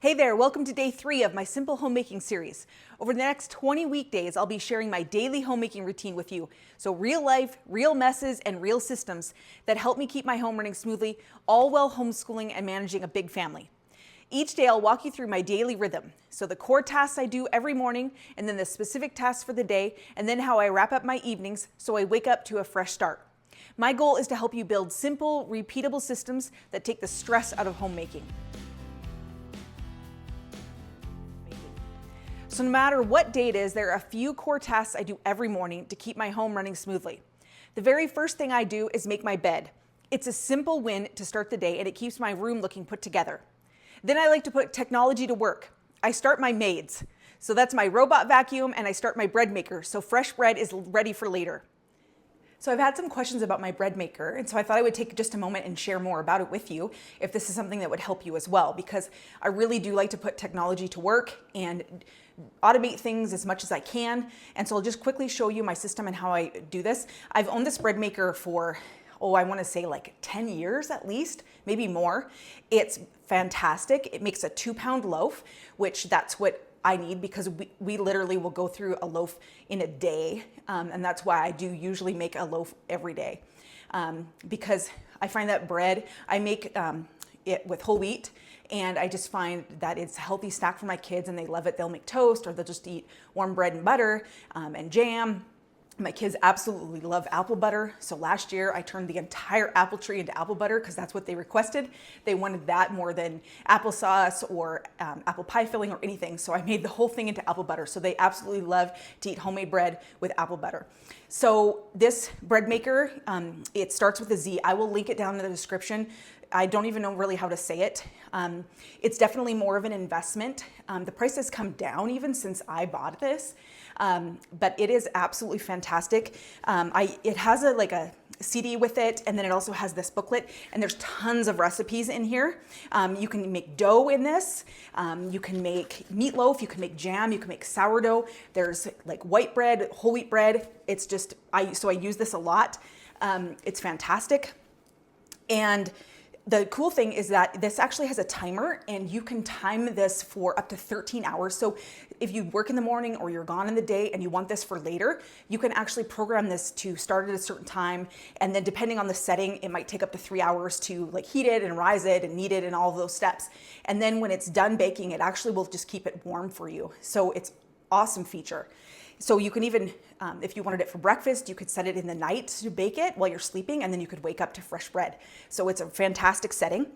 Hey there, welcome to day 3 of my Simple Homemaking series. Over the next 20 weekdays, I'll be sharing my daily homemaking routine with you. So real life, real messes, and real systems that help me keep my home running smoothly, all while homeschooling and managing a big family. Each day I'll walk you through my daily rhythm. So the core tasks I do every morning, and then the specific tasks for the day, and then how I wrap up my evenings so I wake up to a fresh start. My goal is to help you build simple, repeatable systems that take the stress out of homemaking. So no matter what day it is, there are a few core tasks I do every morning to keep my home running smoothly. The very first thing I do is make my bed. It's a simple win to start the day and it keeps my room looking put together. Then I like to put technology to work. I start my maids. So that's my robot vacuum, and I start my bread maker so fresh bread is ready for later. So I've had some questions about my bread maker, and so I thought I would take just a moment and share more about it with you if this is something that would help you as well, because I really do like to put technology to work and automate things as much as I can. And so I'll just quickly show you my system and how I do this. I've owned this bread maker for, I want to say like 10 years at least, maybe more. It's fantastic. It makes a 2-pound loaf, which that's what I need because we literally will go through a loaf in a day. And that's why I do usually make a loaf every day. Because I find that bread, I make it with whole wheat, and I just find that it's a healthy snack for my kids and they love it. They'll make toast or they'll just eat warm bread and butter and jam. My kids absolutely love apple butter. So last year I turned the entire apple tree into apple butter because that's what they requested. They wanted that more than applesauce or apple pie filling or anything. So I made the whole thing into apple butter. So they absolutely love to eat homemade bread with apple butter. So this bread maker, it starts with a Z. I will link it down in the description. I don't even know really how to say it. It's definitely more of an investment. The price has come down even since I bought this, but it is absolutely fantastic. It has a CD with it, and then it also has this booklet, and there's tons of recipes in here. You can make dough in this. You can make meatloaf, you can make jam, you can make sourdough. There's like white bread, whole wheat bread. It's just, so I use this a lot. It's fantastic. And the cool thing is that this actually has a timer, and you can time this for up to 13 hours. So if you work in the morning or you're gone in the day and you want this for later, you can actually program this to start at a certain time. And then depending on the setting, it might take up to 3 hours to like heat it and rise it and knead it and all of those steps. And then when it's done baking, it actually will just keep it warm for you. So it's an awesome feature. So you can even, if you wanted it for breakfast, you could set it in the night to bake it while you're sleeping, and then you could wake up to fresh bread. So it's a fantastic setting.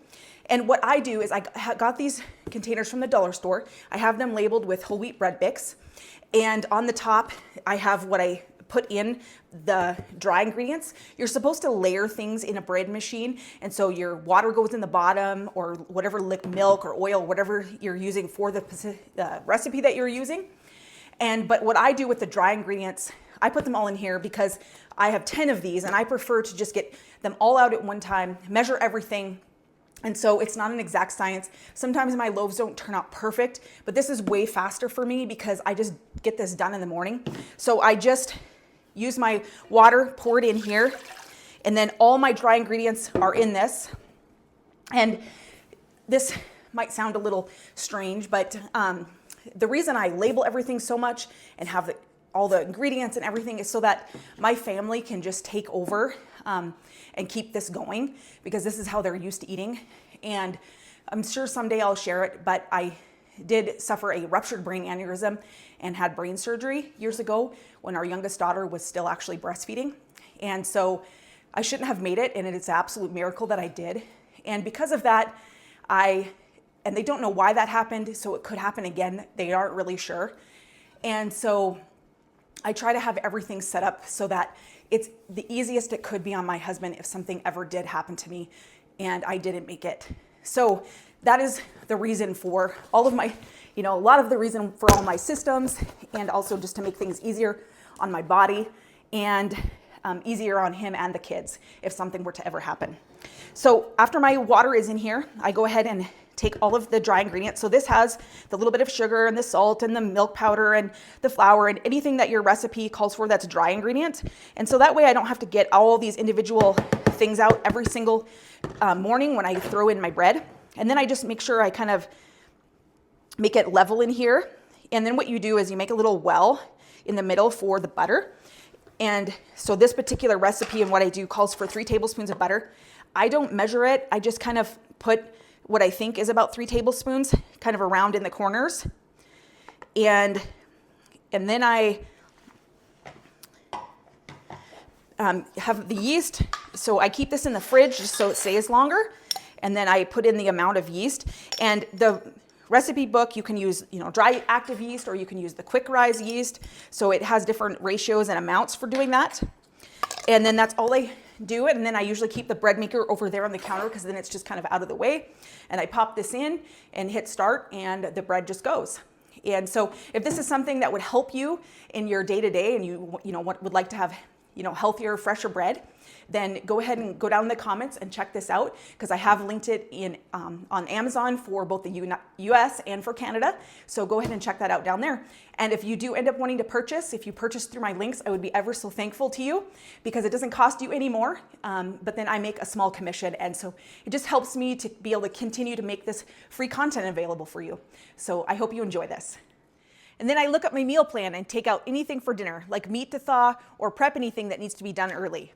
And what I do is I got these containers from the dollar store. I have them labeled with whole wheat bread mix. And on the top, I have what I put in the dry ingredients. You're supposed to layer things in a bread machine. And so your water goes in the bottom, or whatever milk or oil, whatever you're using for the recipe that you're using. But what I do with the dry ingredients, I put them all in here because I have 10 of these and I prefer to just get them all out at one time, measure everything. And so it's not an exact science. Sometimes my loaves don't turn out perfect, but this is way faster for me because I just get this done in the morning. So I just use my water, pour it in here, and then all my dry ingredients are in this. And this might sound a little strange, but the reason I label everything so much and have all the ingredients and everything is so that my family can just take over and keep this going, because this is how they're used to eating. And I'm sure someday I'll share it, but I did suffer a ruptured brain aneurysm and had brain surgery years ago when our youngest daughter was still actually breastfeeding. And so I shouldn't have made it, and it's an absolute miracle that I did. And because of that, and they don't know why that happened, so it could happen again. They aren't really sure. And so I try to have everything set up so that it's the easiest it could be on my husband if something ever did happen to me and I didn't make it. So that is the reason for all of my, a lot of the reason for all my systems, and also just to make things easier on my body and easier on him and the kids if something were to ever happen. So after my water is in here, I go ahead and take all of the dry ingredients. So this has the little bit of sugar and the salt and the milk powder and the flour and anything that your recipe calls for that's dry ingredient. And so that way I don't have to get all these individual things out every single morning when I throw in my bread. And then I just make sure I kind of make it level in here. And then what you do is you make a little well in the middle for the butter. And so this particular recipe and what I do calls for 3 tablespoons of butter. I don't measure it. I just kind of put what I think is about 3 tablespoons kind of around in the corners. And then I have the yeast. So I keep this in the fridge just so it stays longer. And then I put in the amount of yeast. And the recipe book, you can use, dry active yeast, or you can use the quick rise yeast. So it has different ratios and amounts for doing that. And then that's all I do. And then I usually keep the bread maker over there on the counter because then it's just kind of out of the way. And I pop this in and hit start and the bread just goes. And so if this is something that would help you in your day-to-day and you would like to have, healthier, fresher bread, then go ahead and go down in the comments and check this out, because I have linked it on Amazon for both the US and for Canada. So go ahead and check that out down there. And if you do end up wanting to purchase, if you purchase through my links, I would be ever so thankful to you, because it doesn't cost you any more, but then I make a small commission. And so it just helps me to be able to continue to make this free content available for you. So I hope you enjoy this. And then I look at my meal plan and take out anything for dinner, like meat to thaw or prep anything that needs to be done early.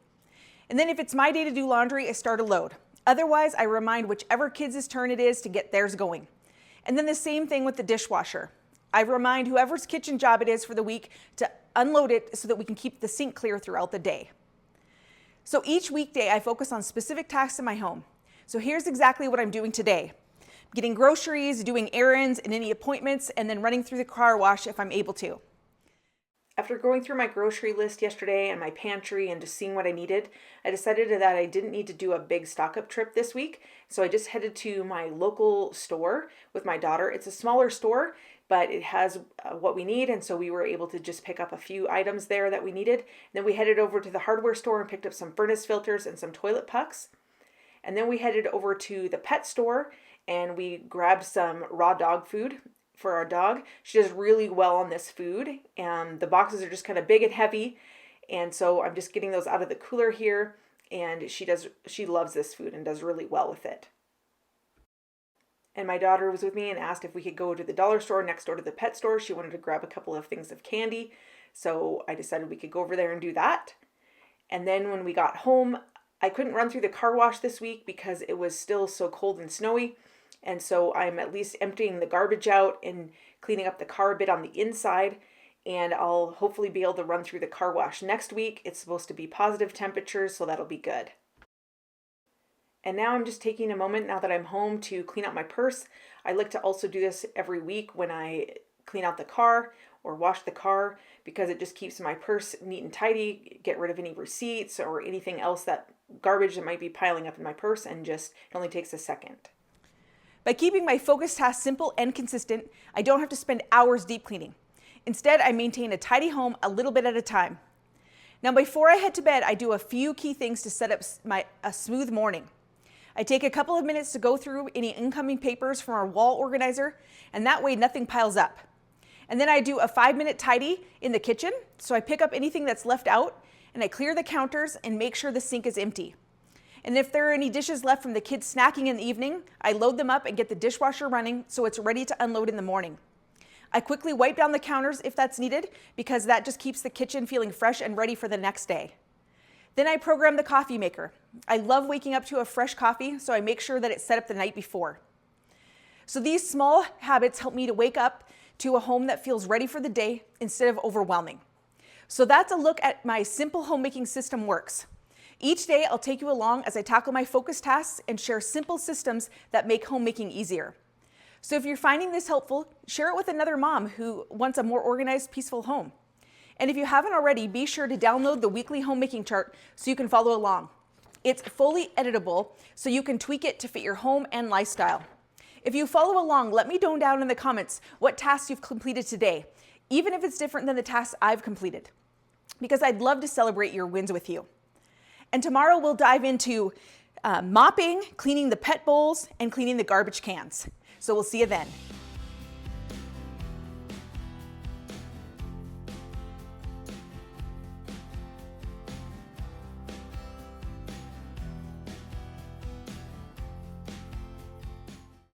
And then if it's my day to do laundry, I start a load. Otherwise, I remind whichever kids' turn it is to get theirs going. And then the same thing with the dishwasher. I remind whoever's kitchen job it is for the week to unload it so that we can keep the sink clear throughout the day. So each weekday, I focus on specific tasks in my home. So here's exactly what I'm doing today. Getting groceries, doing errands and any appointments, and then running through the car wash if I'm able to. After going through my grocery list yesterday and my pantry and just seeing what I needed, I decided that I didn't need to do a big stock-up trip this week. So I just headed to my local store with my daughter. It's a smaller store, but it has what we need. And so we were able to just pick up a few items there that we needed. And then we headed over to the hardware store and picked up some furnace filters and some toilet pucks. And then we headed over to the pet store and we grabbed some raw dog food for our dog. She does really well on this food, and the boxes are just kind of big and heavy, and so I'm just getting those out of the cooler here, and she loves this food and does really well with it. And my daughter was with me and asked if we could go to the dollar store next door to the pet store. She wanted to grab a couple of things of candy, so I decided we could go over there and do that. And then when we got home, I couldn't run through the car wash this week because it was still so cold and snowy. And so I'm at least emptying the garbage out and cleaning up the car a bit on the inside. And I'll hopefully be able to run through the car wash next week. It's supposed to be positive temperatures, so that'll be good. And now I'm just taking a moment now that I'm home to clean out my purse. I like to also do this every week when I clean out the car or wash the car, because it just keeps my purse neat and tidy, get rid of any receipts or anything else, that garbage that might be piling up in my purse, and just it only takes a second. By keeping my focus tasks simple and consistent, I don't have to spend hours deep cleaning. Instead, I maintain a tidy home a little bit at a time. Now, before I head to bed, I do a few key things to set up a smooth morning. I take a couple of minutes to go through any incoming papers from our wall organizer, and that way nothing piles up. And then I do a 5-minute tidy in the kitchen, so I pick up anything that's left out, and I clear the counters and make sure the sink is empty. And if there are any dishes left from the kids snacking in the evening, I load them up and get the dishwasher running so it's ready to unload in the morning. I quickly wipe down the counters if that's needed, because that just keeps the kitchen feeling fresh and ready for the next day. Then I program the coffee maker. I love waking up to a fresh coffee, so I make sure that it's set up the night before. So these small habits help me to wake up to a home that feels ready for the day instead of overwhelming. So that's a look at my Simple Homemaking System works. Each day, I'll take you along as I tackle my focus tasks and share simple systems that make homemaking easier. So if you're finding this helpful, share it with another mom who wants a more organized, peaceful home. And if you haven't already, be sure to download the weekly homemaking chart so you can follow along. It's fully editable, so you can tweak it to fit your home and lifestyle. If you follow along, let me know down in the comments what tasks you've completed today, even if it's different than the tasks I've completed, because I'd love to celebrate your wins with you. And tomorrow we'll dive into mopping, cleaning the pet bowls, and cleaning the garbage cans. So we'll see you then.